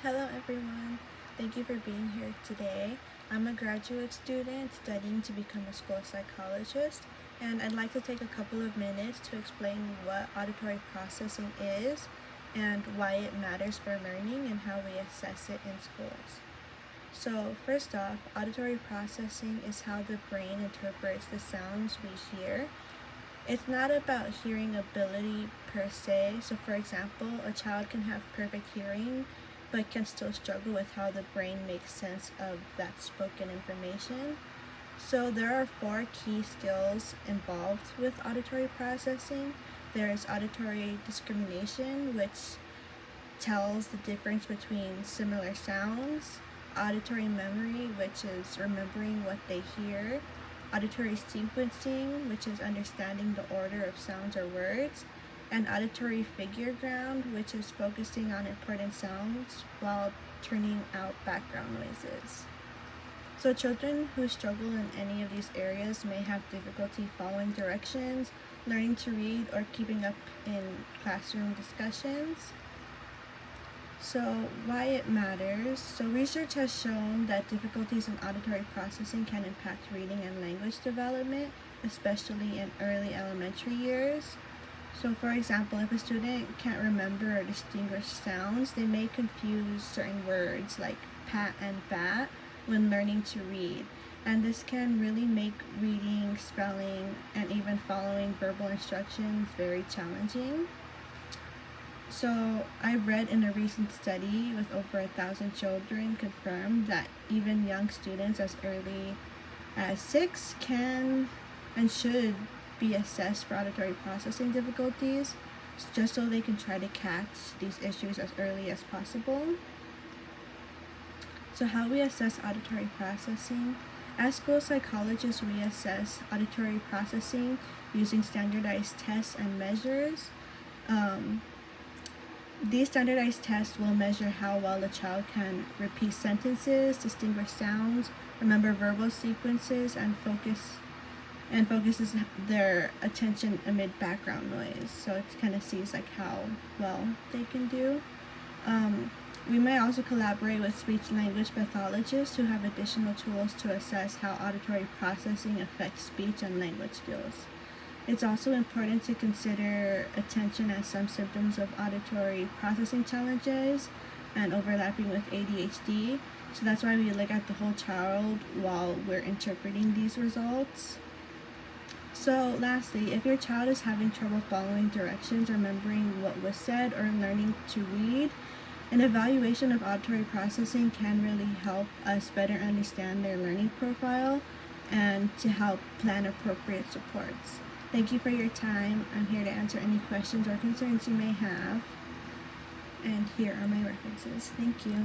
Hello everyone, thank you for being here today. I'm a graduate student studying to become a school psychologist, and I'd like to take a couple of minutes to explain what auditory processing is and why it matters for learning and how we assess it in schools. So first off, auditory processing is how the brain interprets the sounds we hear. It's not about hearing ability per se. So for example, a child can have perfect hearing but can still struggle with how the brain makes sense of that spoken information. So there are four key skills involved with auditory processing. There is auditory discrimination, which tells the difference between similar sounds; auditory memory, which is remembering what they hear; auditory sequencing, which is understanding the order of sounds or words; and auditory figure ground, which is focusing on important sounds while turning out background noises. So children who struggle in any of these areas may have difficulty following directions, learning to read, or keeping up in classroom discussions. So why it matters. So research has shown that difficulties in auditory processing can impact reading and language development, especially in early elementary years. So for example, if a student can't remember or distinguish sounds, they may confuse certain words like pat and bat when learning to read. And this can really make reading, spelling, and even following verbal instructions very challenging. So I read in a recent study with over 1,000 children confirmed that even young students as early as 6 can and should be assessed for auditory processing difficulties, just so they can try to catch these issues as early as possible. So how we assess auditory processing. As school psychologists, we assess auditory processing using standardized tests and measures. These standardized tests will measure how well the child can repeat sentences, distinguish sounds, remember verbal sequences, and focuses their attention amid background noise. So it kind of sees like how well they can do. We may also collaborate with speech-language pathologists who have additional tools to assess how auditory processing affects speech and language skills. It's also important to consider attention as some symptoms of auditory processing challenges and overlapping with ADHD. So that's why we look at the whole child while we're interpreting these results. So lastly, if your child is having trouble following directions, remembering what was said, or learning to read, an evaluation of auditory processing can really help us better understand their learning profile and to help plan appropriate supports. Thank you for your time. I'm here to answer any questions or concerns you may have. And here are my references. Thank you.